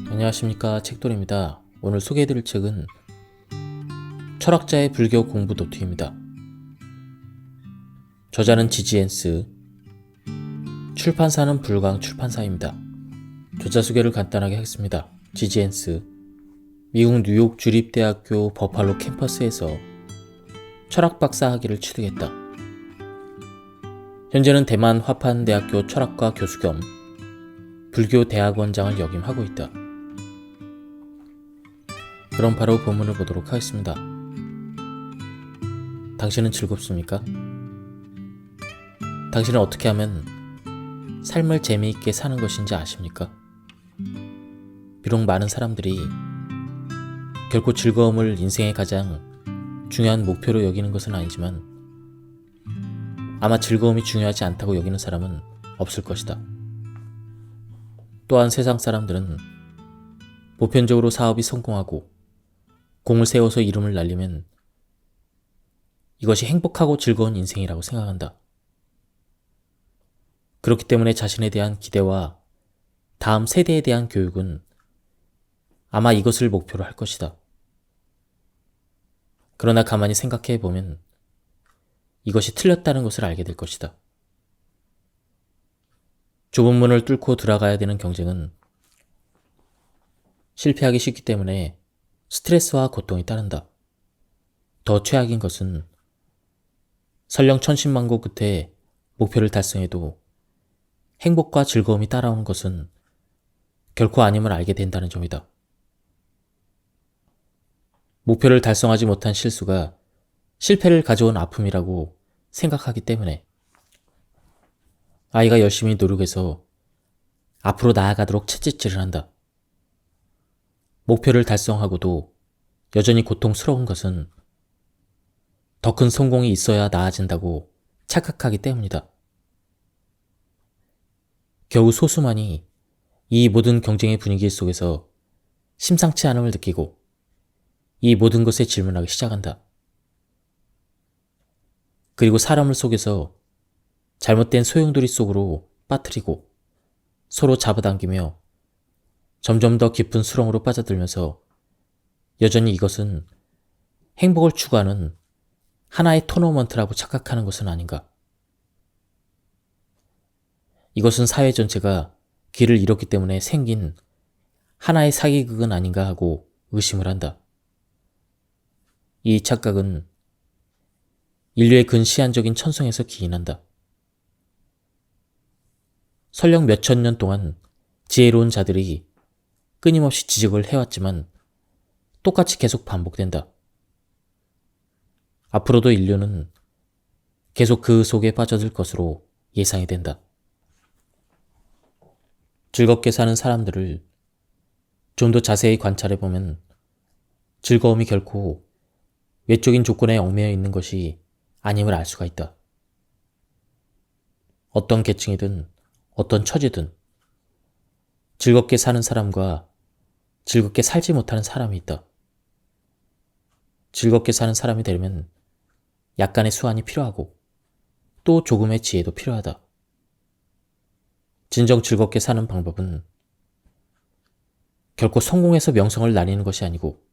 안녕하십니까, 책돌입니다. 오늘 소개해드릴 책은 철학자의 불교 공부 노트입니다. 저자는 지지앤스, 출판사는 불광 출판사입니다. 저자 소개를 간단하게 하겠습니다. 지지앤스, 미국 뉴욕 주립대학교 버팔로 캠퍼스에서 철학 박사 학위를 취득했다. 현재는 대만 화판대학교 철학과 교수 겸 불교 대학원장을 역임하고 있다. 그럼 바로 본문을 보도록 하겠습니다. 당신은 즐겁습니까? 당신은 어떻게 하면 삶을 재미있게 사는 것인지 아십니까? 비록 많은 사람들이 결코 즐거움을 인생의 가장 중요한 목표로 여기는 것은 아니지만 아마 즐거움이 중요하지 않다고 여기는 사람은 없을 것이다. 또한 세상 사람들은 보편적으로 사업이 성공하고 공을 세워서 이름을 날리면 이것이 행복하고 즐거운 인생이라고 생각한다. 그렇기 때문에 자신에 대한 기대와 다음 세대에 대한 교육은 아마 이것을 목표로 할 것이다. 그러나 가만히 생각해 보면 이것이 틀렸다는 것을 알게 될 것이다. 좁은 문을 뚫고 들어가야 되는 경쟁은 실패하기 쉽기 때문에 스트레스와 고통이 따른다. 더 최악인 것은 설령 천신만고 끝에 목표를 달성해도 행복과 즐거움이 따라오는 것은 결코 아님을 알게 된다는 점이다. 목표를 달성하지 못한 실수가 실패를 가져온 아픔이라고 생각하기 때문에 아이가 열심히 노력해서 앞으로 나아가도록 채찍질을 한다. 목표를 달성하고도 여전히 고통스러운 것은 더 큰 성공이 있어야 나아진다고 착각하기 때문이다. 겨우 소수만이 이 모든 경쟁의 분위기 속에서 심상치 않음을 느끼고 이 모든 것에 질문하기 시작한다. 그리고 사람을 속여서 잘못된 소용돌이 속으로 빠뜨리고 서로 잡아당기며 점점 더 깊은 수렁으로 빠져들면서 여전히 이것은 행복을 추구하는 하나의 토너먼트라고 착각하는 것은 아닌가. 이것은 사회 전체가 길을 잃었기 때문에 생긴 하나의 사기극은 아닌가 하고 의심을 한다. 이 착각은 인류의 근시안적인 천성에서 기인한다. 설령 몇천 년 동안 지혜로운 자들이 끊임없이 지적을 해왔지만 똑같이 계속 반복된다. 앞으로도 인류는 계속 그 속에 빠져들 것으로 예상이 된다. 즐겁게 사는 사람들을 좀 더 자세히 관찰해보면 즐거움이 결코 외적인 조건에 얽매여 있는 것이 아님을 알 수가 있다. 어떤 계층이든 어떤 처지든 즐겁게 사는 사람과 즐겁게 살지 못하는 사람이 있다. 즐겁게 사는 사람이 되려면 약간의 수완이 필요하고 또 조금의 지혜도 필요하다. 진정 즐겁게 사는 방법은 결코 성공해서 명성을 나뉘는 것이 아니고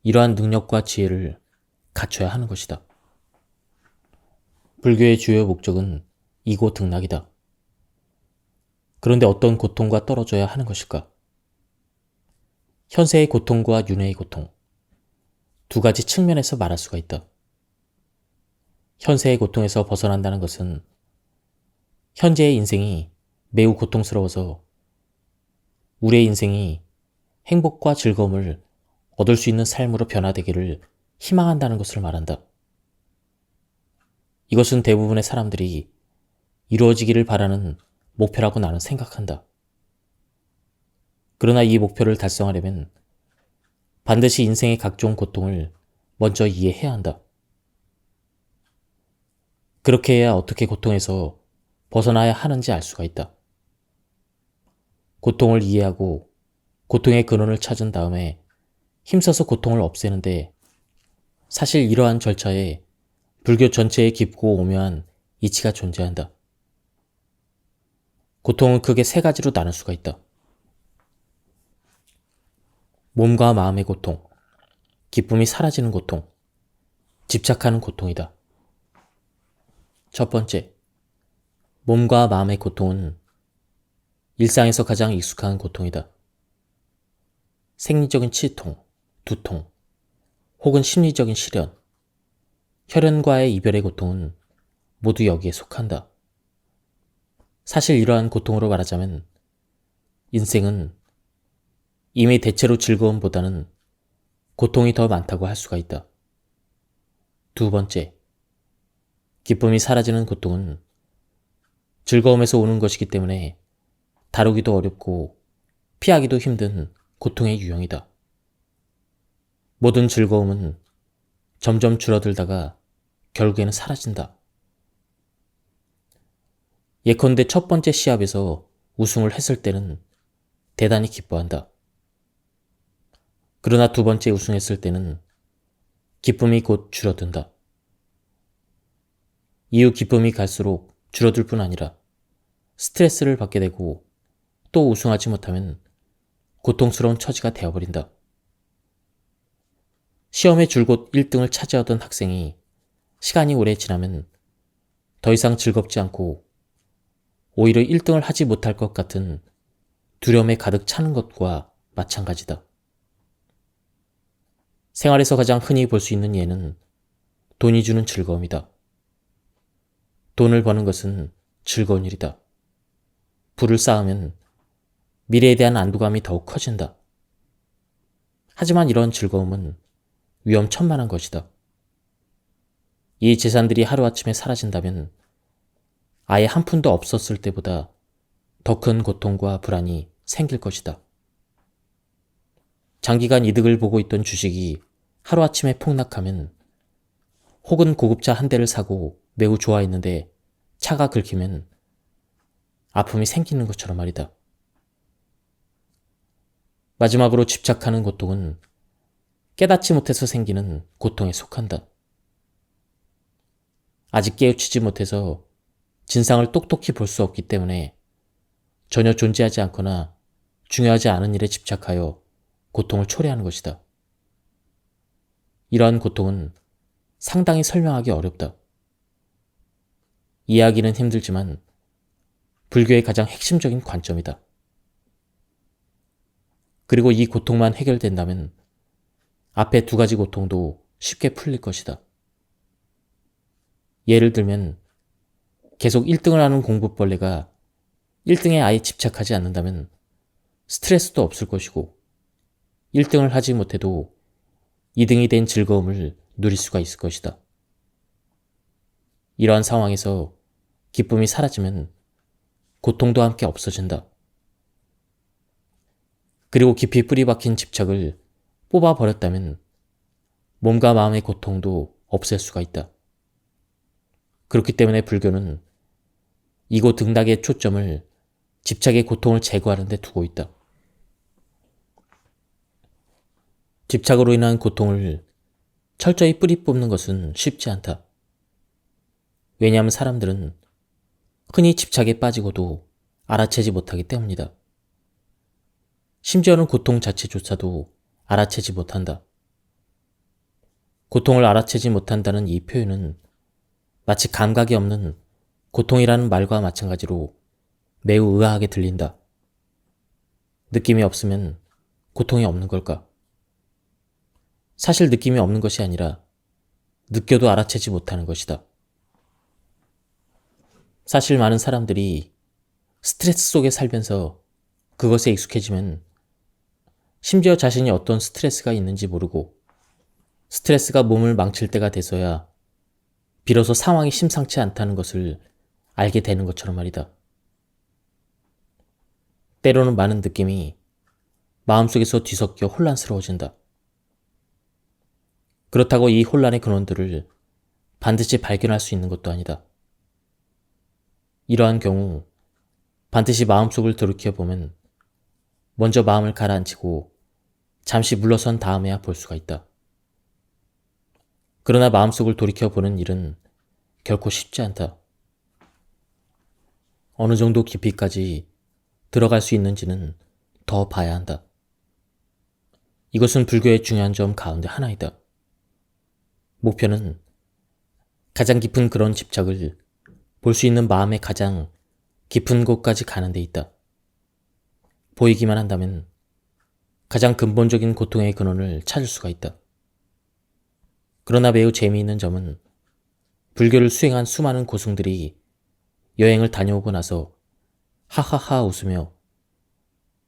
이러한 능력과 지혜를 갖춰야 하는 것이다. 불교의 주요 목적은 이고 등락이다. 그런데 어떤 고통과 떨어져야 하는 것일까? 현세의 고통과 윤회의 고통, 두 가지 측면에서 말할 수가 있다. 현세의 고통에서 벗어난다는 것은 현재의 인생이 매우 고통스러워서 우리의 인생이 행복과 즐거움을 얻을 수 있는 삶으로 변화되기를 희망한다는 것을 말한다. 이것은 대부분의 사람들이 이루어지기를 바라는 목표라고 나는 생각한다. 그러나 이 목표를 달성하려면 반드시 인생의 각종 고통을 먼저 이해해야 한다. 그렇게 해야 어떻게 고통에서 벗어나야 하는지 알 수가 있다. 고통을 이해하고 고통의 근원을 찾은 다음에 힘써서 고통을 없애는데 사실 이러한 절차에 불교 전체에 깊고 오묘한 이치가 존재한다. 고통은 크게 세 가지로 나눌 수가 있다. 몸과 마음의 고통, 기쁨이 사라지는 고통, 집착하는 고통이다. 첫 번째, 몸과 마음의 고통은 일상에서 가장 익숙한 고통이다. 생리적인 치통, 두통, 혹은 심리적인 시련, 혈연과의 이별의 고통은 모두 여기에 속한다. 사실 이러한 고통으로 말하자면 인생은 이미 대체로 즐거움보다는 고통이 더 많다고 할 수가 있다. 두 번째, 기쁨이 사라지는 고통은 즐거움에서 오는 것이기 때문에 다루기도 어렵고 피하기도 힘든 고통의 유형이다. 모든 즐거움은 점점 줄어들다가 결국에는 사라진다. 예컨대 첫 번째 시합에서 우승을 했을 때는 대단히 기뻐한다. 그러나 두 번째 우승했을 때는 기쁨이 곧 줄어든다. 이후 기쁨이 갈수록 줄어들 뿐 아니라 스트레스를 받게 되고 또 우승하지 못하면 고통스러운 처지가 되어버린다. 시험에 줄곧 1등을 차지하던 학생이 시간이 오래 지나면 더 이상 즐겁지 않고 오히려 1등을 하지 못할 것 같은 두려움에 가득 차는 것과 마찬가지다. 생활에서 가장 흔히 볼 수 있는 예는 돈이 주는 즐거움이다. 돈을 버는 것은 즐거운 일이다. 부를 쌓으면 미래에 대한 안도감이 더욱 커진다. 하지만 이런 즐거움은 위험천만한 것이다. 이 재산들이 하루아침에 사라진다면 아예 한 푼도 없었을 때보다 더 큰 고통과 불안이 생길 것이다. 장기간 이득을 보고 있던 주식이 하루아침에 폭락하면 혹은 고급차 한 대를 사고 매우 좋아했는데 차가 긁히면 아픔이 생기는 것처럼 말이다. 마지막으로 집착하는 고통은 깨닫지 못해서 생기는 고통에 속한다. 아직 깨우치지 못해서 진상을 똑똑히 볼 수 없기 때문에 전혀 존재하지 않거나 중요하지 않은 일에 집착하여 고통을 초래하는 것이다. 이러한 고통은 상당히 설명하기 어렵다. 이해하기는 힘들지만 불교의 가장 핵심적인 관점이다. 그리고 이 고통만 해결된다면 앞에 두 가지 고통도 쉽게 풀릴 것이다. 예를 들면 계속 1등을 하는 공부벌레가 1등에 아예 집착하지 않는다면 스트레스도 없을 것이고 1등을 하지 못해도 2등이 된 즐거움을 누릴 수가 있을 것이다. 이러한 상황에서 기쁨이 사라지면 고통도 함께 없어진다. 그리고 깊이 뿌리 박힌 집착을 뽑아버렸다면 몸과 마음의 고통도 없앨 수가 있다. 그렇기 때문에 불교는 이고 등락의 초점을 집착의 고통을 제거하는 데 두고 있다. 집착으로 인한 고통을 철저히 뿌리 뽑는 것은 쉽지 않다. 왜냐하면 사람들은 흔히 집착에 빠지고도 알아채지 못하기 때문이다. 심지어는 고통 자체조차도 알아채지 못한다. 고통을 알아채지 못한다는 이 표현은 마치 감각이 없는 고통이라는 말과 마찬가지로 매우 의아하게 들린다. 느낌이 없으면 고통이 없는 걸까? 사실 느낌이 없는 것이 아니라 느껴도 알아채지 못하는 것이다. 사실 많은 사람들이 스트레스 속에 살면서 그것에 익숙해지면 심지어 자신이 어떤 스트레스가 있는지 모르고 스트레스가 몸을 망칠 때가 돼서야 비로소 상황이 심상치 않다는 것을 알게 되는 것처럼 말이다. 때로는 많은 느낌이 마음속에서 뒤섞여 혼란스러워진다. 그렇다고 이 혼란의 근원들을 반드시 발견할 수 있는 것도 아니다. 이러한 경우 반드시 마음속을 돌이켜보면 먼저 마음을 가라앉히고 잠시 물러선 다음에야 볼 수가 있다. 그러나 마음속을 돌이켜보는 일은 결코 쉽지 않다. 어느 정도 깊이까지 들어갈 수 있는지는 더 봐야 한다. 이것은 불교의 중요한 점 가운데 하나이다. 목표는 가장 깊은 그런 집착을 볼 수 있는 마음의 가장 깊은 곳까지 가는 데 있다. 보이기만 한다면 가장 근본적인 고통의 근원을 찾을 수가 있다. 그러나 매우 재미있는 점은 불교를 수행한 수많은 고승들이 여행을 다녀오고 나서 하하하 웃으며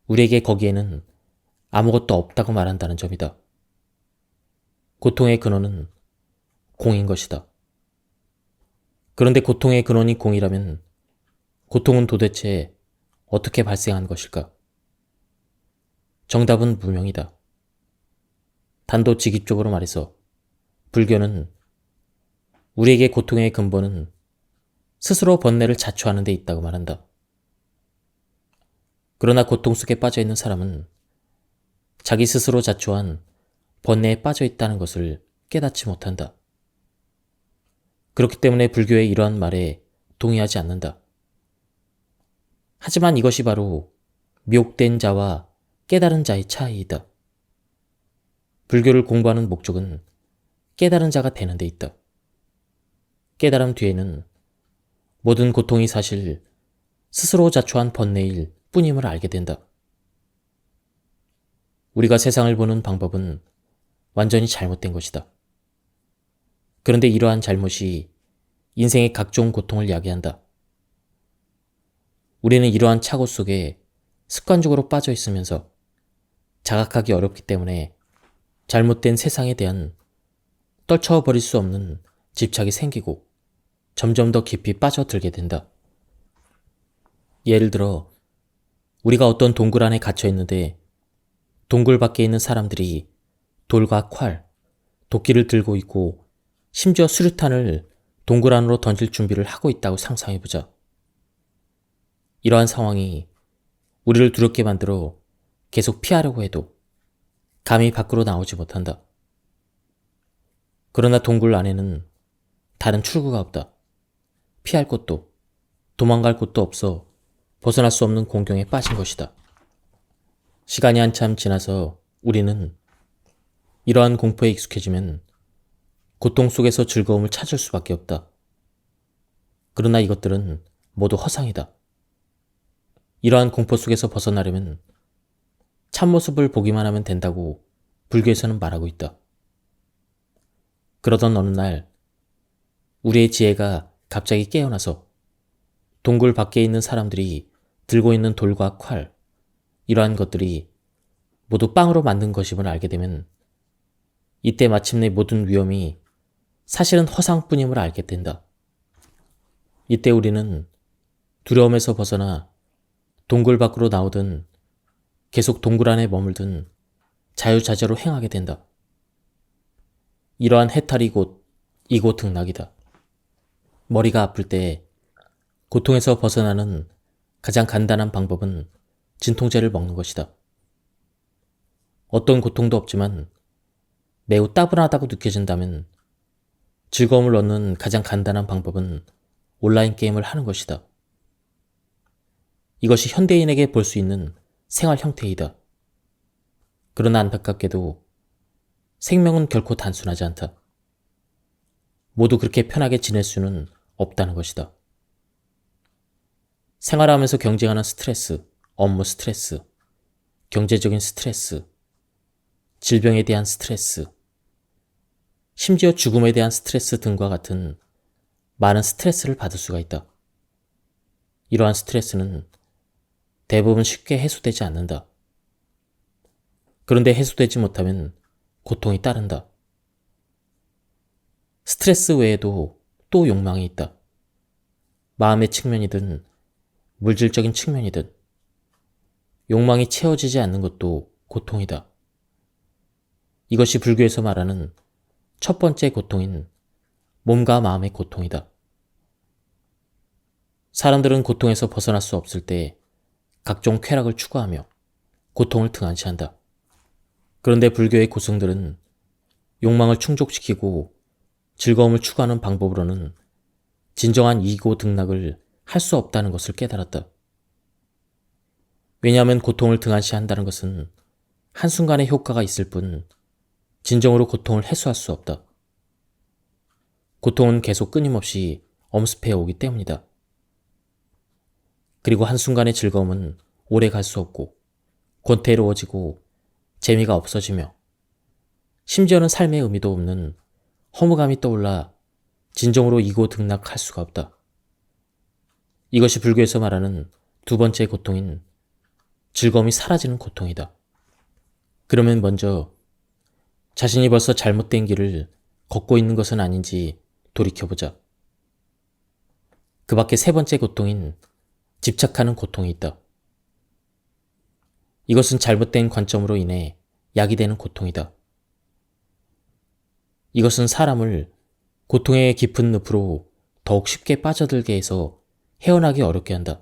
우리에게 거기에는 아무것도 없다고 말한다는 점이다. 고통의 근원은 공인 것이다. 그런데 고통의 근원이 공이라면 고통은 도대체 어떻게 발생한 것일까? 정답은 무명이다. 단도직입적으로 말해서 불교는 우리에게 고통의 근본은 스스로 번뇌를 자초하는 데 있다고 말한다. 그러나 고통 속에 빠져있는 사람은 자기 스스로 자초한 번뇌에 빠져있다는 것을 깨닫지 못한다. 그렇기 때문에 불교의 이러한 말에 동의하지 않는다. 하지만 이것이 바로 미혹된 자와 깨달은 자의 차이이다. 불교를 공부하는 목적은 깨달은 자가 되는 데 있다. 깨달음 뒤에는 모든 고통이 사실 스스로 자초한 번뇌일 뿐임을 알게 된다. 우리가 세상을 보는 방법은 완전히 잘못된 것이다. 그런데 이러한 잘못이 인생의 각종 고통을 야기한다. 우리는 이러한 착오 속에 습관적으로 빠져 있으면서 자각하기 어렵기 때문에 잘못된 세상에 대한 떨쳐버릴 수 없는 집착이 생기고 점점 더 깊이 빠져들게 된다. 예를 들어 우리가 어떤 동굴 안에 갇혀 있는데 동굴 밖에 있는 사람들이 돌과 칼, 도끼를 들고 있고 심지어 수류탄을 동굴 안으로 던질 준비를 하고 있다고 상상해보자. 이러한 상황이 우리를 두렵게 만들어 계속 피하려고 해도 감히 밖으로 나오지 못한다. 그러나 동굴 안에는 다른 출구가 없다. 피할 곳도 도망갈 곳도 없어 벗어날 수 없는 공경에 빠진 것이다. 시간이 한참 지나서 우리는 이러한 공포에 익숙해지면 고통 속에서 즐거움을 찾을 수밖에 없다. 그러나 이것들은 모두 허상이다. 이러한 공포 속에서 벗어나려면 참모습을 보기만 하면 된다고 불교에서는 말하고 있다. 그러던 어느 날 우리의 지혜가 갑자기 깨어나서 동굴 밖에 있는 사람들이 들고 있는 돌과 칼, 이러한 것들이 모두 빵으로 만든 것임을 알게 되면 이때 마침내 모든 위험이 사실은 허상뿐임을 알게 된다. 이때 우리는 두려움에서 벗어나 동굴 밖으로 나오든 계속 동굴 안에 머물든 자유자재로 행하게 된다. 이러한 해탈이 곧 이고 등락이다. 머리가 아플 때 고통에서 벗어나는 가장 간단한 방법은 진통제를 먹는 것이다. 어떤 고통도 없지만 매우 따분하다고 느껴진다면 즐거움을 얻는 가장 간단한 방법은 온라인 게임을 하는 것이다. 이것이 현대인에게 볼 수 있는 생활 형태이다. 그러나 안타깝게도 생명은 결코 단순하지 않다. 모두 그렇게 편하게 지낼 수는 없다는 것이다. 생활하면서 경쟁하는 스트레스, 업무 스트레스, 경제적인 스트레스, 질병에 대한 스트레스, 심지어 죽음에 대한 스트레스 등과 같은 많은 스트레스를 받을 수가 있다. 이러한 스트레스는 대부분 쉽게 해소되지 않는다. 그런데 해소되지 못하면 고통이 따른다. 스트레스 외에도 또 욕망이 있다. 마음의 측면이든 물질적인 측면이든 욕망이 채워지지 않는 것도 고통이다. 이것이 불교에서 말하는 첫 번째 고통인 몸과 마음의 고통이다. 사람들은 고통에서 벗어날 수 없을 때 각종 쾌락을 추구하며 고통을 등한시한다. 그런데 불교의 고승들은 욕망을 충족시키고 즐거움을 추구하는 방법으로는 진정한 이고 등락을 할 수 없다는 것을 깨달았다. 왜냐하면 고통을 등한시한다는 것은 한순간의 효과가 있을 뿐 진정으로 고통을 해소할 수 없다. 고통은 계속 끊임없이 엄습해 오기 때문이다. 그리고 한순간의 즐거움은 오래 갈 수 없고 권태로워지고 재미가 없어지며 심지어는 삶의 의미도 없는 허무감이 떠올라 진정으로 이고 등락할 수가 없다. 이것이 불교에서 말하는 두 번째 고통인 즐거움이 사라지는 고통이다. 그러면 먼저 자신이 벌써 잘못된 길을 걷고 있는 것은 아닌지 돌이켜보자. 그 밖에 세 번째 고통인 집착하는 고통이 있다. 이것은 잘못된 관점으로 인해 약이 되는 고통이다. 이것은 사람을 고통의 깊은 늪으로 더욱 쉽게 빠져들게 해서 헤어나기 어렵게 한다.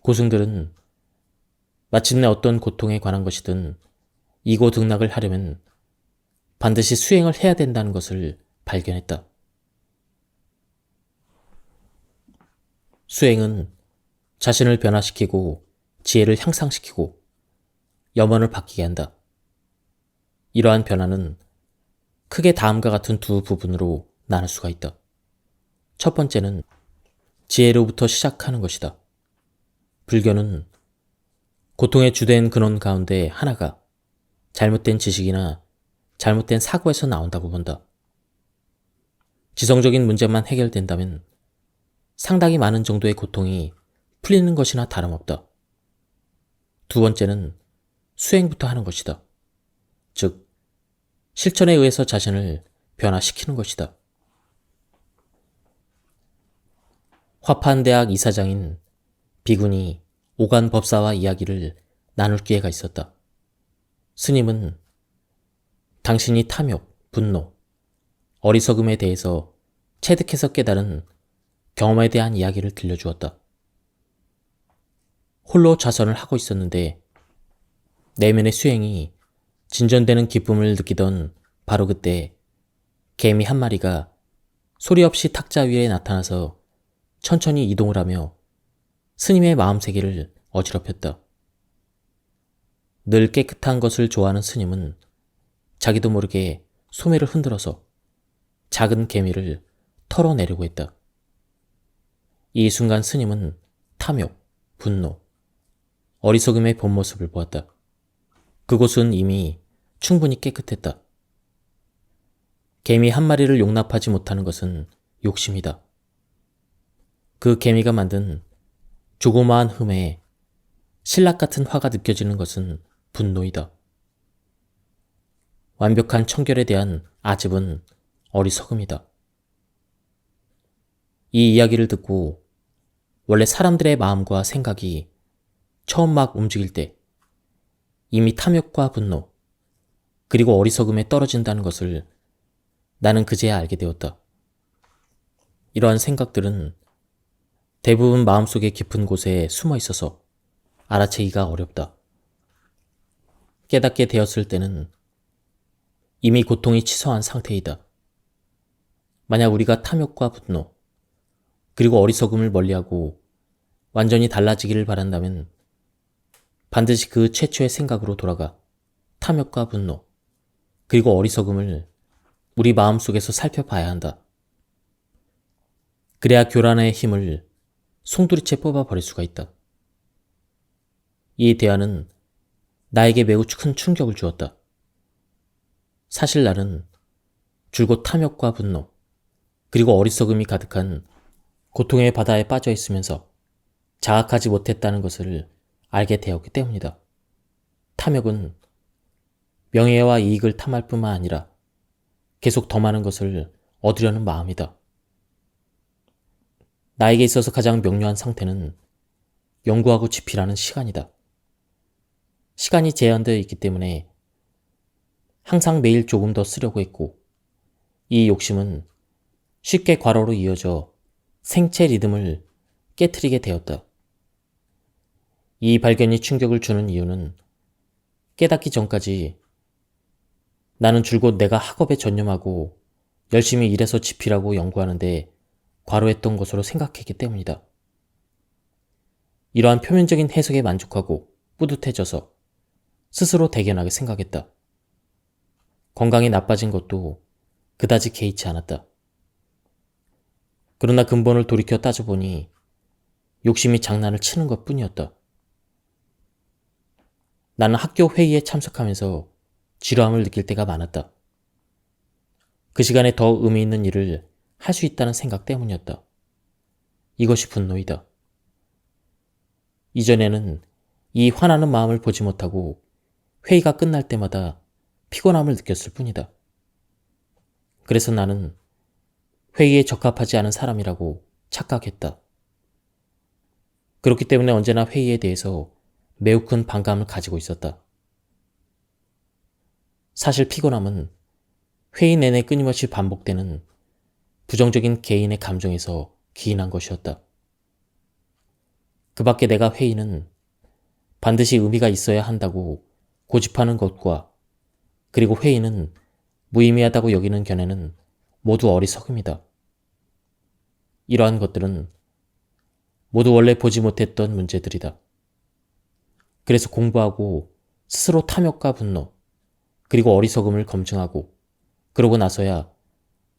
고승들은 마침내 어떤 고통에 관한 것이든 이고 등락을 하려면 반드시 수행을 해야 된다는 것을 발견했다. 수행은 자신을 변화시키고 지혜를 향상시키고 염원을 바뀌게 한다. 이러한 변화는 크게 다음과 같은 두 부분으로 나눌 수가 있다. 첫 번째는 지혜로부터 시작하는 것이다. 불교는 고통의 주된 근원 가운데 하나가 잘못된 지식이나 잘못된 사고에서 나온다고 본다. 지성적인 문제만 해결된다면 상당히 많은 정도의 고통이 풀리는 것이나 다름없다. 두 번째는 수행부터 하는 것이다. 즉, 실천에 의해서 자신을 변화시키는 것이다. 화판대학 이사장인 비군이 오간 법사와 이야기를 나눌 기회가 있었다. 스님은 당신이 탐욕, 분노, 어리석음에 대해서 체득해서 깨달은 경험에 대한 이야기를 들려주었다. 홀로 좌선을 하고 있었는데 내면의 수행이 진전되는 기쁨을 느끼던 바로 그때 개미 한 마리가 소리 없이 탁자 위에 나타나서 천천히 이동을 하며 스님의 마음세계를 어지럽혔다. 늘 깨끗한 것을 좋아하는 스님은 자기도 모르게 소매를 흔들어서 작은 개미를 털어내려고 했다. 이 순간 스님은 탐욕, 분노, 어리석음의 본 모습을 보았다. 그곳은 이미 충분히 깨끗했다. 개미 한 마리를 용납하지 못하는 것은 욕심이다. 그 개미가 만든 조그마한 흠에 신락 같은 화가 느껴지는 것은 분노이다. 완벽한 청결에 대한 아집은 어리석음이다. 이 이야기를 듣고 원래 사람들의 마음과 생각이 처음 막 움직일 때 이미 탐욕과 분노, 그리고 어리석음에 떨어진다는 것을 나는 그제야 알게 되었다. 이러한 생각들은 대부분 마음속의 깊은 곳에 숨어 있어서 알아채기가 어렵다. 깨닫게 되었을 때는 이미 고통이 치서한 상태이다. 만약 우리가 탐욕과 분노, 그리고 어리석음을 멀리하고 완전히 달라지기를 바란다면 반드시 그 최초의 생각으로 돌아가 탐욕과 분노, 그리고 어리석음을 우리 마음속에서 살펴봐야 한다. 그래야 교란의 힘을 송두리째 뽑아버릴 수가 있다. 이 대화는 나에게 매우 큰 충격을 주었다. 사실 나는 줄곧 탐욕과 분노, 그리고 어리석음이 가득한 고통의 바다에 빠져 있으면서 자각하지 못했다는 것을 알게 되었기 때문이다. 탐욕은 명예와 이익을 탐할 뿐만 아니라 계속 더 많은 것을 얻으려는 마음이다. 나에게 있어서 가장 명료한 상태는 연구하고 집필하는 시간이다. 시간이 제한되어 있기 때문에 항상 매일 조금 더 쓰려고 했고, 이 욕심은 쉽게 과로로 이어져 생체 리듬을 깨트리게 되었다. 이 발견이 충격을 주는 이유는 깨닫기 전까지 나는 줄곧 내가 학업에 전념하고 열심히 일해서 집필하고 연구하는데 과로했던 것으로 생각했기 때문이다. 이러한 표면적인 해석에 만족하고 뿌듯해져서 스스로 대견하게 생각했다. 건강이 나빠진 것도 그다지 개의치 않았다. 그러나 근본을 돌이켜 따져보니 욕심이 장난을 치는 것 뿐이었다. 나는 학교 회의에 참석하면서 지루함을 느낄 때가 많았다. 그 시간에 더 의미 있는 일을 할 수 있다는 생각 때문이었다. 이것이 분노이다. 이전에는 이 화나는 마음을 보지 못하고 회의가 끝날 때마다 피곤함을 느꼈을 뿐이다. 그래서 나는 회의에 적합하지 않은 사람이라고 착각했다. 그렇기 때문에 언제나 회의에 대해서 매우 큰 반감을 가지고 있었다. 사실 피곤함은 회의 내내 끊임없이 반복되는 부정적인 개인의 감정에서 기인한 것이었다. 그 밖에 내가 회의는 반드시 의미가 있어야 한다고 고집하는 것과 그리고 회의는 무의미하다고 여기는 견해는 모두 어리석음이다. 이러한 것들은 모두 원래 보지 못했던 문제들이다. 그래서 공부하고 스스로 탐욕과 분노, 그리고 어리석음을 검증하고 그러고 나서야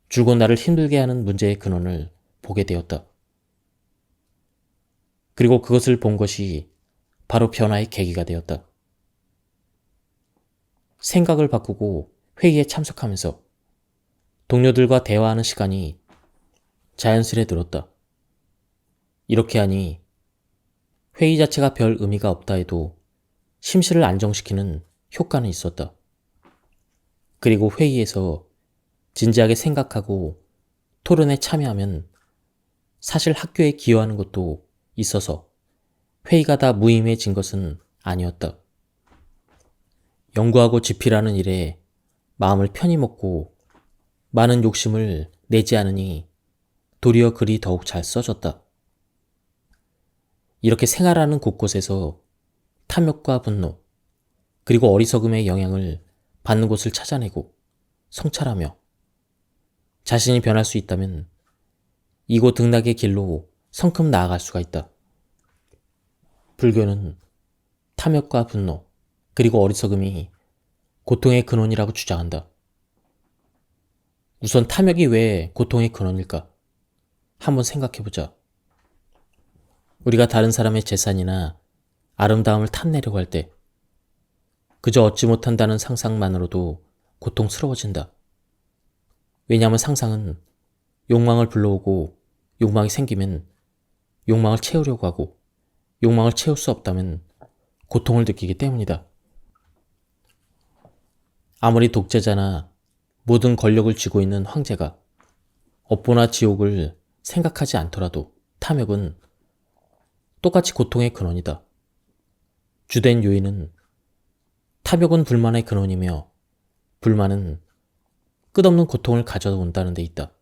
줄곧 나를 힘들게 하는 문제의 근원을 보게 되었다. 그리고 그것을 본 것이 바로 변화의 계기가 되었다. 생각을 바꾸고 회의에 참석하면서 동료들과 대화하는 시간이 자연스레 늘었다. 이렇게 하니 회의 자체가 별 의미가 없다 해도 심실을 안정시키는 효과는 있었다. 그리고 회의에서 진지하게 생각하고 토론에 참여하면 사실 학교에 기여하는 것도 있어서 회의가 다 무의미해진 것은 아니었다. 연구하고 집필하는 일에 마음을 편히 먹고 많은 욕심을 내지 않으니 도리어 글이 더욱 잘 써졌다. 이렇게 생활하는 곳곳에서 탐욕과 분노, 그리고 어리석음의 영향을 받는 곳을 찾아내고 성찰하며 자신이 변할 수 있다면 이곳 등락의 길로 성큼 나아갈 수가 있다. 불교는 탐욕과 분노, 그리고 어리석음이 고통의 근원이라고 주장한다. 우선 탐욕이 왜 고통의 근원일까? 한번 생각해보자. 우리가 다른 사람의 재산이나 아름다움을 탐내려고 할 때 그저 얻지 못한다는 상상만으로도 고통스러워진다. 왜냐하면 상상은 욕망을 불러오고 욕망이 생기면 욕망을 채우려고 하고 욕망을 채울 수 없다면 고통을 느끼기 때문이다. 아무리 독재자나 모든 권력을 쥐고 있는 황제가 업보나 지옥을 생각하지 않더라도 탐욕은 똑같이 고통의 근원이다. 주된 요인은 탐욕은 불만의 근원이며 불만은 끝없는 고통을 가져온다는 데 있다.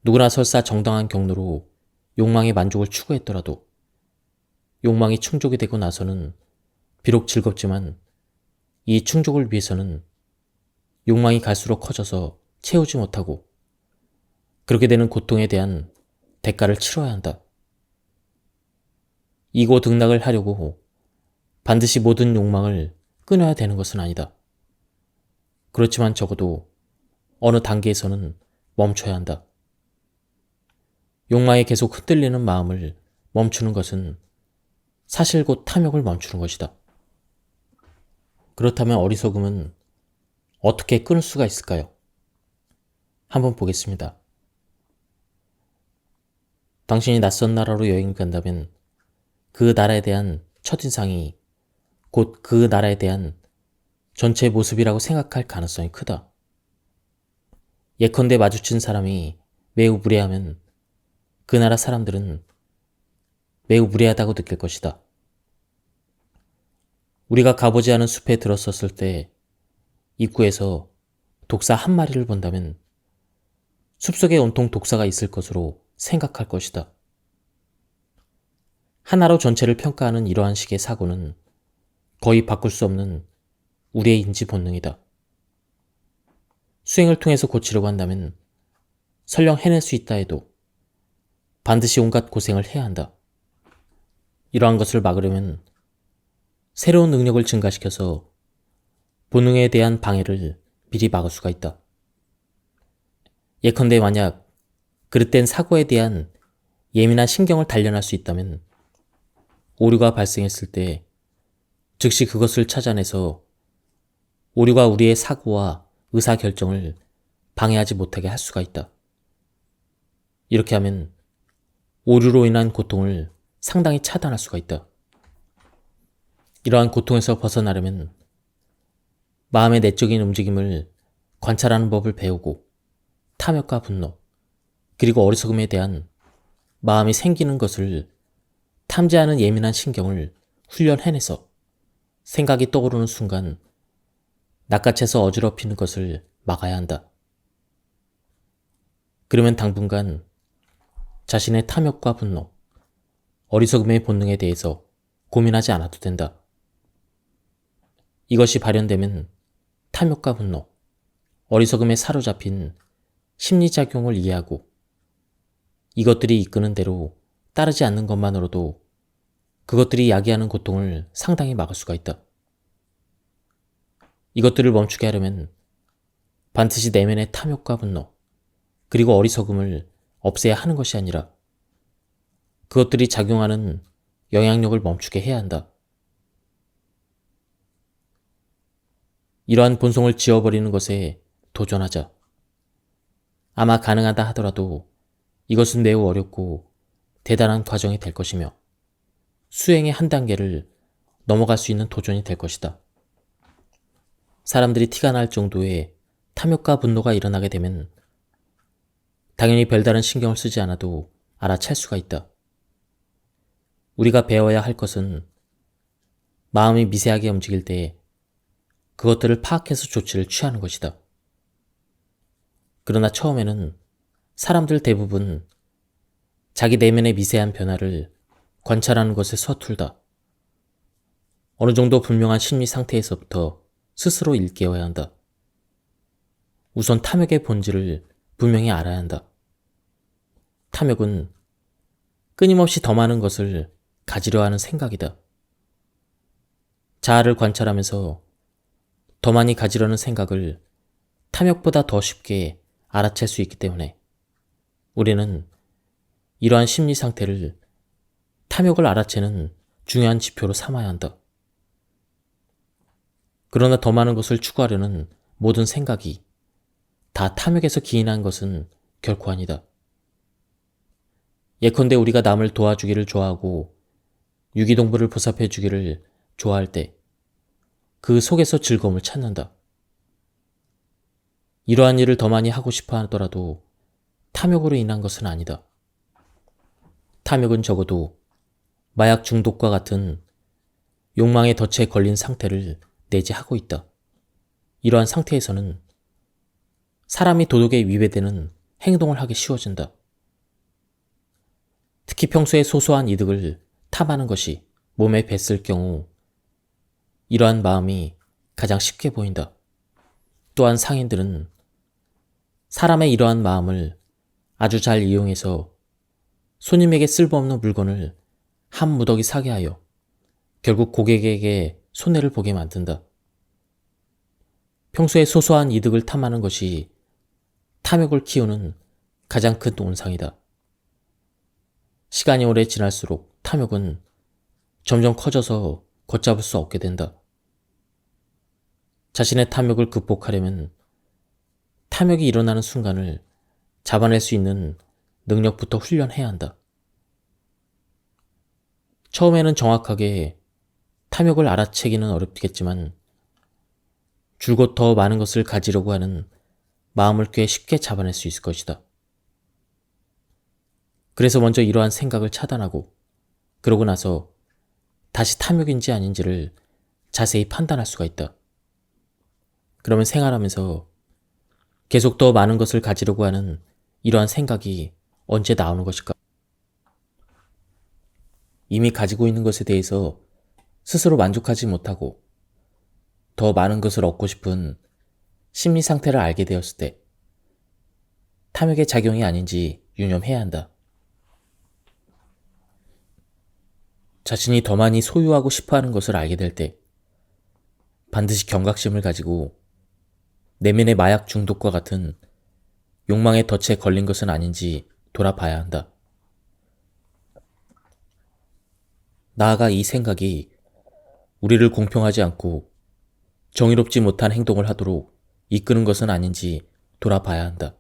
누구나 설사 정당한 경로로 욕망의 만족을 추구했더라도 욕망이 충족이 되고 나서는 비록 즐겁지만 이 충족을 위해서는 욕망이 갈수록 커져서 채우지 못하고 그렇게 되는 고통에 대한 대가를 치러야 한다. 이고 등락을 하려고 반드시 모든 욕망을 끊어야 되는 것은 아니다. 그렇지만 적어도 어느 단계에서는 멈춰야 한다. 욕망에 계속 흔들리는 마음을 멈추는 것은 사실 곧 탐욕을 멈추는 것이다. 그렇다면 어리석음은 어떻게 끊을 수가 있을까요? 한번 보겠습니다. 당신이 낯선 나라로 여행을 간다면 그 나라에 대한 첫인상이 곧 그 나라에 대한 전체 모습이라고 생각할 가능성이 크다. 예컨대 마주친 사람이 매우 무례하면 그 나라 사람들은 매우 무례하다고 느낄 것이다. 우리가 가보지 않은 숲에 들어섰을 때 입구에서 독사 한 마리를 본다면 숲속에 온통 독사가 있을 것으로 생각할 것이다. 하나로 전체를 평가하는 이러한 식의 사고는 거의 바꿀 수 없는 우리의 인지 본능이다. 수행을 통해서 고치려고 한다면 설령 해낼 수 있다 해도 반드시 온갖 고생을 해야 한다. 이러한 것을 막으려면 새로운 능력을 증가시켜서 본능에 대한 방해를 미리 막을 수가 있다. 예컨대 만약 그릇된 사고에 대한 예민한 신경을 단련할 수 있다면 오류가 발생했을 때 즉시 그것을 찾아내서 오류가 우리의 사고와 의사결정을 방해하지 못하게 할 수가 있다. 이렇게 하면 오류로 인한 고통을 상당히 차단할 수가 있다. 이러한 고통에서 벗어나려면 마음의 내적인 움직임을 관찰하는 법을 배우고 탐욕과 분노, 그리고 어리석음에 대한 마음이 생기는 것을 탐지하는 예민한 신경을 훈련해내서 생각이 떠오르는 순간 낚아채서 어지럽히는 것을 막아야 한다. 그러면 당분간 자신의 탐욕과 분노, 어리석음의 본능에 대해서 고민하지 않아도 된다. 이것이 발현되면 탐욕과 분노, 어리석음에 사로잡힌 심리작용을 이해하고 이것들이 이끄는 대로 따르지 않는 것만으로도 그것들이 야기하는 고통을 상당히 막을 수가 있다. 이것들을 멈추게 하려면 반드시 내면의 탐욕과 분노, 그리고 어리석음을 없애야 하는 것이 아니라 그것들이 작용하는 영향력을 멈추게 해야 한다. 이러한 본성을 지워버리는 것에 도전하자. 아마 가능하다 하더라도 이것은 매우 어렵고 대단한 과정이 될 것이며 수행의 한 단계를 넘어갈 수 있는 도전이 될 것이다. 사람들이 티가 날 정도의 탐욕과 분노가 일어나게 되면 당연히 별다른 신경을 쓰지 않아도 알아챌 수가 있다. 우리가 배워야 할 것은 마음이 미세하게 움직일 때 그것들을 파악해서 조치를 취하는 것이다. 그러나 처음에는 사람들 대부분 자기 내면의 미세한 변화를 관찰하는 것에 서툴다. 어느 정도 분명한 심리 상태에서부터 스스로 일깨워야 한다. 우선 탐욕의 본질을 분명히 알아야 한다. 탐욕은 끊임없이 더 많은 것을 가지려 하는 생각이다. 자아를 관찰하면서 더 많이 가지려는 생각을 탐욕보다 더 쉽게 알아챌 수 있기 때문에 우리는 이러한 심리 상태를 탐욕을 알아채는 중요한 지표로 삼아야 한다. 그러나 더 많은 것을 추구하려는 모든 생각이 다 탐욕에서 기인한 것은 결코 아니다. 예컨대 우리가 남을 도와주기를 좋아하고 유기동물을 보살펴 주기를 좋아할 때 그 속에서 즐거움을 찾는다. 이러한 일을 더 많이 하고 싶어 하더라도 탐욕으로 인한 것은 아니다. 탐욕은 적어도 마약 중독과 같은 욕망의 덫에 걸린 상태를 내재하고 있다. 이러한 상태에서는 사람이 도덕에 위배되는 행동을 하기 쉬워진다. 특히 평소에 소소한 이득을 탐하는 것이 몸에 뱄을 경우 이러한 마음이 가장 쉽게 보인다. 또한 상인들은 사람의 이러한 마음을 아주 잘 이용해서 손님에게 쓸모없는 물건을 한 무더기 사게 하여 결국 고객에게 손해를 보게 만든다. 평소에 소소한 이득을 탐하는 것이 탐욕을 키우는 가장 큰 온상이다. 시간이 오래 지날수록 탐욕은 점점 커져서 걷잡을 수 없게 된다. 자신의 탐욕을 극복하려면 탐욕이 일어나는 순간을 잡아낼 수 있는 능력부터 훈련해야 한다. 처음에는 정확하게 탐욕을 알아채기는 어렵겠지만 줄곧 더 많은 것을 가지려고 하는 마음을 꽤 쉽게 잡아낼 수 있을 것이다. 그래서 먼저 이러한 생각을 차단하고 그러고 나서 다시 탐욕인지 아닌지를 자세히 판단할 수가 있다. 그러면 생활하면서 계속 더 많은 것을 가지려고 하는 이러한 생각이 언제 나오는 것일까? 이미 가지고 있는 것에 대해서 스스로 만족하지 못하고 더 많은 것을 얻고 싶은 심리 상태를 알게 되었을 때 탐욕의 작용이 아닌지 유념해야 한다. 자신이 더 많이 소유하고 싶어하는 것을 알게 될 때 반드시 경각심을 가지고 내면의 마약 중독과 같은 욕망의 덫에 걸린 것은 아닌지 돌아봐야 한다. 나아가 이 생각이 우리를 공평하지 않고 정의롭지 못한 행동을 하도록 이끄는 것은 아닌지 돌아봐야 한다.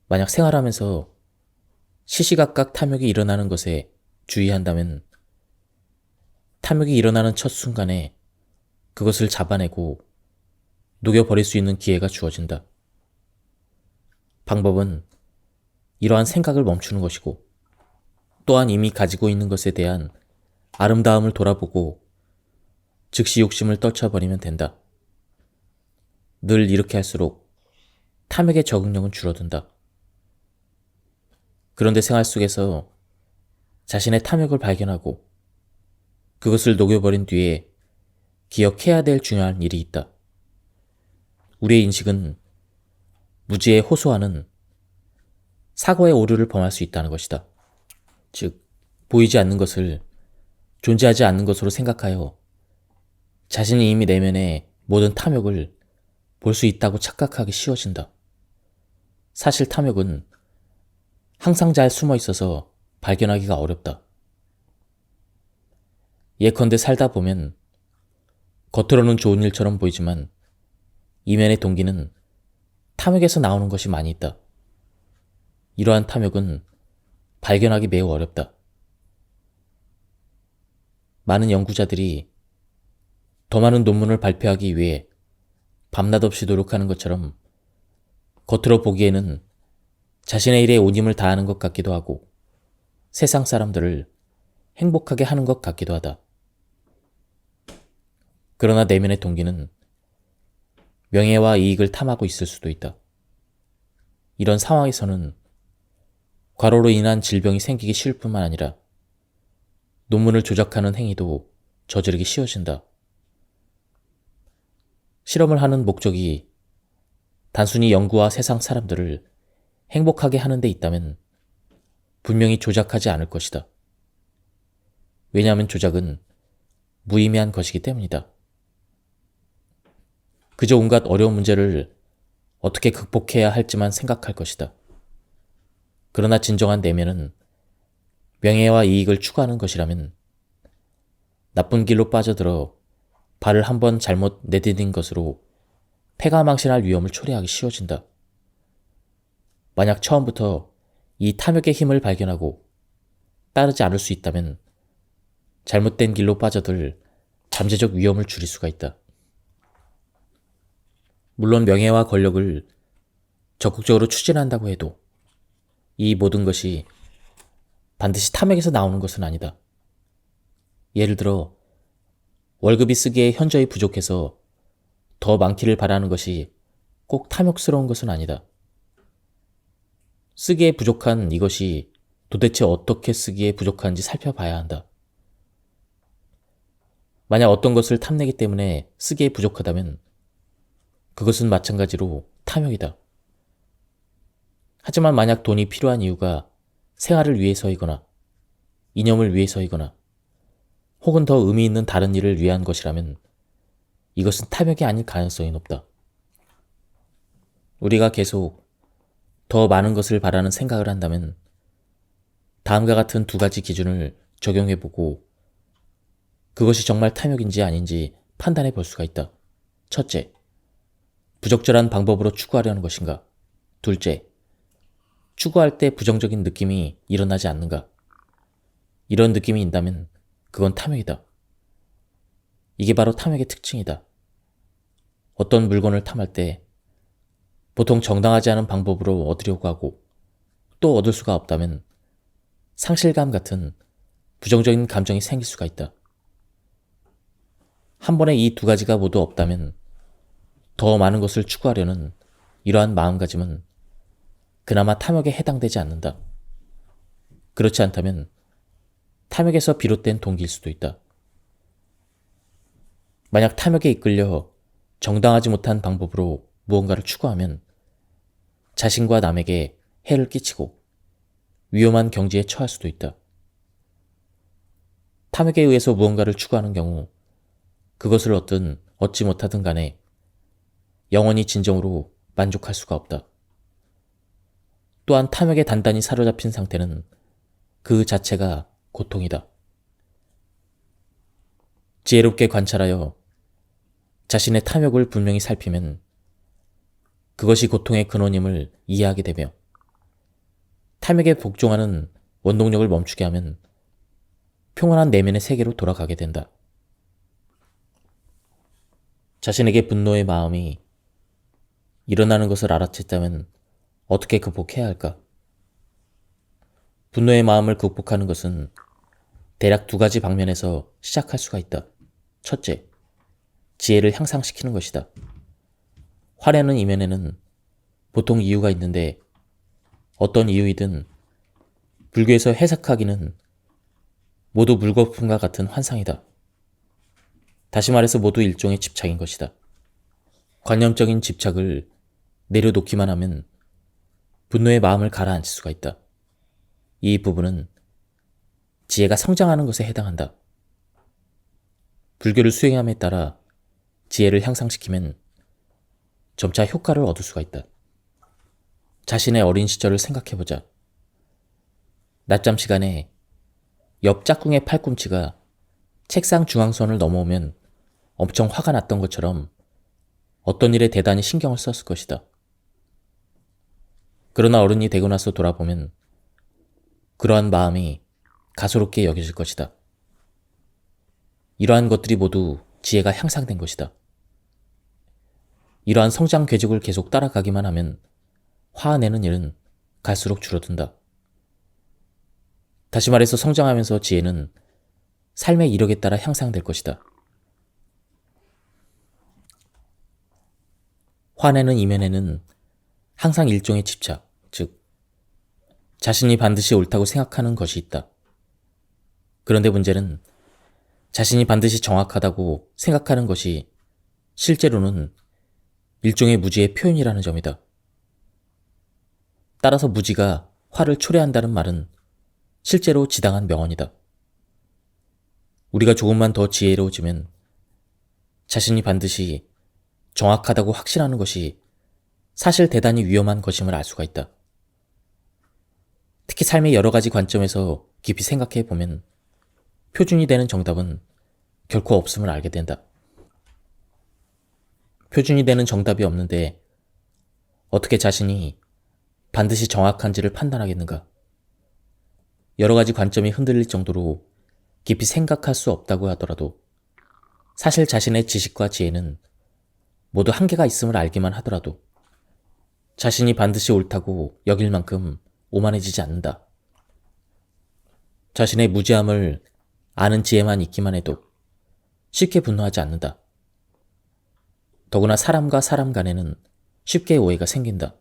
만약 생활하면서 시시각각 탐욕이 일어나는 것에 주의한다면 탐욕이 일어나는 첫 순간에 그것을 잡아내고 녹여버릴 수 있는 기회가 주어진다. 방법은 이러한 생각을 멈추는 것이고 또한 이미 가지고 있는 것에 대한 아름다움을 돌아보고 즉시 욕심을 떨쳐버리면 된다. 늘 이렇게 할수록 탐욕의 적응력은 줄어든다. 그런데 생활 속에서 자신의 탐욕을 발견하고 그것을 녹여버린 뒤에 기억해야 될 중요한 일이 있다. 우리의 인식은 무지에 호소하는 사고의 오류를 범할 수 있다는 것이다. 즉, 보이지 않는 것을 존재하지 않는 것으로 생각하여 자신이 이미 내면의 모든 탐욕을 볼 수 있다고 착각하기 쉬워진다. 사실 탐욕은 항상 잘 숨어 있어서 발견하기가 어렵다. 예컨대 살다 보면 겉으로는 좋은 일처럼 보이지만 이면의 동기는 탐욕에서 나오는 것이 많이 있다. 이러한 탐욕은 발견하기 매우 어렵다. 많은 연구자들이 더 많은 논문을 발표하기 위해 밤낮 없이 노력하는 것처럼 겉으로 보기에는 자신의 일에 온 힘을 다하는 것 같기도 하고 세상 사람들을 행복하게 하는 것 같기도 하다. 그러나 내면의 동기는 명예와 이익을 탐하고 있을 수도 있다. 이런 상황에서는 과로로 인한 질병이 생기기 쉬울 뿐만 아니라 논문을 조작하는 행위도 저지르기 쉬워진다. 실험을 하는 목적이 단순히 연구와 세상 사람들을 행복하게 하는 데 있다면 분명히 조작하지 않을 것이다. 왜냐하면 조작은 무의미한 것이기 때문이다. 그저 온갖 어려운 문제를 어떻게 극복해야 할지만 생각할 것이다. 그러나 진정한 내면은 명예와 이익을 추구하는 것이라면 나쁜 길로 빠져들어 발을 한번 잘못 내디딘 것으로 패가망신할 위험을 초래하기 쉬워진다. 만약 처음부터 이 탐욕의 힘을 발견하고 따르지 않을 수 있다면 잘못된 길로 빠져들 잠재적 위험을 줄일 수가 있다. 물론 명예와 권력을 적극적으로 추진한다고 해도 이 모든 것이 반드시 탐욕에서 나오는 것은 아니다. 예를 들어 월급이 쓰기에 현저히 부족해서 더 많기를 바라는 것이 꼭 탐욕스러운 것은 아니다. 쓰기에 부족한 이것이 도대체 어떻게 쓰기에 부족한지 살펴봐야 한다. 만약 어떤 것을 탐내기 때문에 쓰기에 부족하다면 그것은 마찬가지로 탐욕이다. 하지만 만약 돈이 필요한 이유가 생활을 위해서이거나 이념을 위해서이거나 혹은 더 의미 있는 다른 일을 위한 것이라면 이것은 탐욕이 아닐 가능성이 높다. 우리가 계속 더 많은 것을 바라는 생각을 한다면 다음과 같은 두 가지 기준을 적용해보고 그것이 정말 탐욕인지 아닌지 판단해 볼 수가 있다. 첫째, 부적절한 방법으로 추구하려는 것인가? 둘째, 추구할 때 부정적인 느낌이 일어나지 않는가? 이런 느낌이 있다면 그건 탐욕이다. 이게 바로 탐욕의 특징이다. 어떤 물건을 탐할 때 보통 정당하지 않은 방법으로 얻으려고 하고 또 얻을 수가 없다면 상실감 같은 부정적인 감정이 생길 수가 있다. 한 번에 이 두 가지가 모두 없다면 더 많은 것을 추구하려는 이러한 마음가짐은 그나마 탐욕에 해당되지 않는다. 그렇지 않다면 탐욕에서 비롯된 동기일 수도 있다. 만약 탐욕에 이끌려 정당하지 못한 방법으로 무언가를 추구하면 자신과 남에게 해를 끼치고 위험한 경지에 처할 수도 있다. 탐욕에 의해서 무언가를 추구하는 경우 그것을 얻지 못하든 간에 영원히 진정으로 만족할 수가 없다. 또한 탐욕에 단단히 사로잡힌 상태는 그 자체가 고통이다. 지혜롭게 관찰하여 자신의 탐욕을 분명히 살피면 그것이 고통의 근원임을 이해하게 되며 탐욕에 복종하는 원동력을 멈추게 하면 평온한 내면의 세계로 돌아가게 된다. 자신에게 분노의 마음이 일어나는 것을 알아챘다면 어떻게 극복해야 할까? 분노의 마음을 극복하는 것은 대략 2가지 방면에서 시작할 수가 있다. 첫째, 지혜를 향상시키는 것이다. 화내는 이면에는 보통 이유가 있는데 어떤 이유이든 불교에서 해석하기는 모두 물거품과 같은 환상이다. 다시 말해서 모두 일종의 집착인 것이다. 관념적인 집착을 내려놓기만 하면 분노의 마음을 가라앉힐 수가 있다. 이 부분은 지혜가 성장하는 것에 해당한다. 불교를 수행함에 따라 지혜를 향상시키면 점차 효과를 얻을 수가 있다. 자신의 어린 시절을 생각해보자. 낮잠 시간에 옆 짝꿍의 팔꿈치가 책상 중앙선을 넘어오면 엄청 화가 났던 것처럼 어떤 일에 대단히 신경을 썼을 것이다. 그러나 어른이 되고 나서 돌아보면 그러한 마음이 가소롭게 여겨질 것이다. 이러한 것들이 모두 지혜가 향상된 것이다. 이러한 성장 궤적을 계속 따라가기만 하면 화내는 일은 갈수록 줄어든다. 다시 말해서 성장하면서 지혜는 삶의 이력에 따라 향상될 것이다. 화내는 이면에는 항상 일종의 집착, 즉 자신이 반드시 옳다고 생각하는 것이 있다. 그런데 문제는 자신이 반드시 정확하다고 생각하는 것이 실제로는 일종의 무지의 표현이라는 점이다. 따라서 무지가 화를 초래한다는 말은 실제로 지당한 명언이다. 우리가 조금만 더 지혜로워지면 자신이 반드시 정확하다고 확신하는 것이 사실 대단히 위험한 것임을 알 수가 있다. 특히 삶의 여러 가지 관점에서 깊이 생각해 보면 표준이 되는 정답은 결코 없음을 알게 된다. 표준이 되는 정답이 없는데 어떻게 자신이 반드시 정확한지를 판단하겠는가? 여러 가지 관점이 흔들릴 정도로 깊이 생각할 수 없다고 하더라도 사실 자신의 지식과 지혜는 모두 한계가 있음을 알기만 하더라도 자신이 반드시 옳다고 여길 만큼 오만해지지 않는다. 자신의 무지함을 아는 지혜만 있기만 해도 쉽게 분노하지 않는다. 더구나 사람과 사람 간에는 쉽게 오해가 생긴다.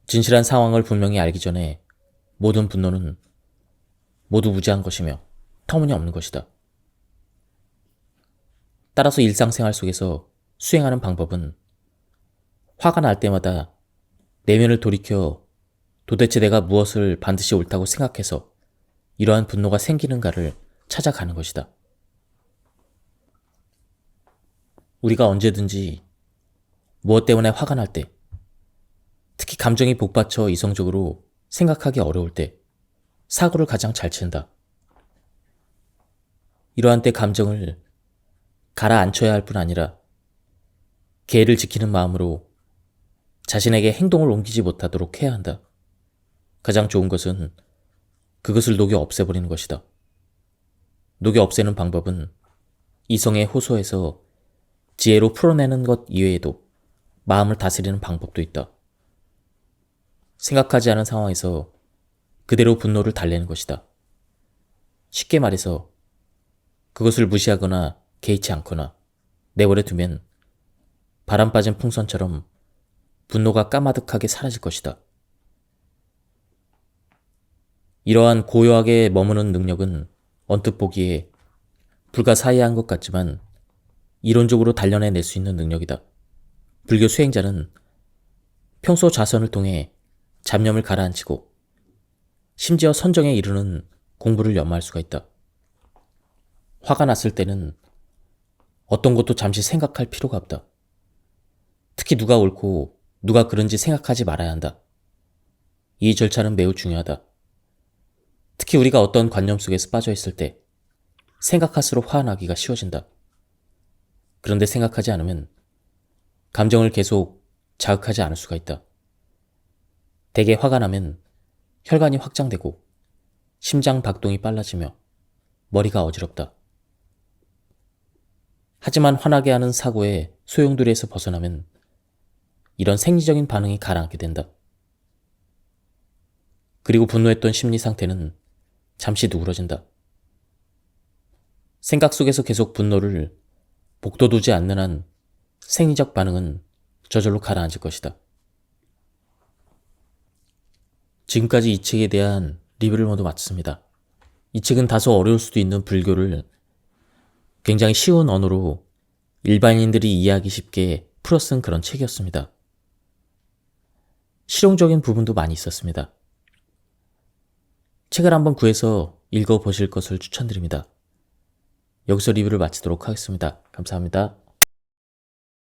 진실한 상황을 분명히 알기 전에 모든 분노는 모두 무지한 것이며 터무니없는 것이다. 따라서 일상생활 속에서 수행하는 방법은 화가 날 때마다 내면을 돌이켜 도대체 내가 무엇을 반드시 옳다고 생각해서 이러한 분노가 생기는가를 찾아가는 것이다. 우리가 언제든지 무엇 때문에 화가 날 때, 특히 감정이 복받쳐 이성적으로 생각하기 어려울 때 사고를 가장 잘 친다. 이러한 때 감정을 가라앉혀야 할 뿐 아니라 계를 지키는 마음으로 자신에게 행동을 옮기지 못하도록 해야 한다. 가장 좋은 것은 그것을 녹여 없애버리는 것이다. 녹여 없애는 방법은 이성의 호소에서 지혜로 풀어내는 것 이외에도 마음을 다스리는 방법도 있다. 생각하지 않은 상황에서 그대로 분노를 달래는 것이다. 쉽게 말해서 그것을 무시하거나 개의치 않거나 내버려 두면 바람 빠진 풍선처럼 분노가 까마득하게 사라질 것이다. 이러한 고요하게 머무는 능력은 언뜻 보기에 불가사의한 것 같지만 이론적으로 단련해낼 수 있는 능력이다. 불교 수행자는 평소 자선을 통해 잡념을 가라앉히고 심지어 선정에 이르는 공부를 연마할 수가 있다. 화가 났을 때는 어떤 것도 잠시 생각할 필요가 없다. 특히 누가 옳고 누가 그른지 생각하지 말아야 한다. 이 절차는 매우 중요하다. 특히 우리가 어떤 관념 속에서 빠져 있을 때 생각할수록 화나기가 쉬워진다. 그런데 생각하지 않으면 감정을 계속 자극하지 않을 수가 있다. 대개 화가 나면 혈관이 확장되고 심장 박동이 빨라지며 머리가 어지럽다. 하지만 화나게 하는 사고의 소용돌이에서 벗어나면 이런 생리적인 반응이 가라앉게 된다. 그리고 분노했던 심리 상태는 잠시 누그러진다. 생각 속에서 계속 분노를 복도두지 않는 한 생리적 반응은 저절로 가라앉을 것이다. 지금까지 이 책에 대한 리뷰를 모두 마쳤습니다. 이 책은 다소 어려울 수도 있는 불교를 굉장히 쉬운 언어로 일반인들이 이해하기 쉽게 풀어쓴 그런 책이었습니다. 실용적인 부분도 많이 있었습니다. 책을 한번 구해서 읽어보실 것을 추천드립니다. 여기서 리뷰를 마치도록 하겠습니다. 감사합니다.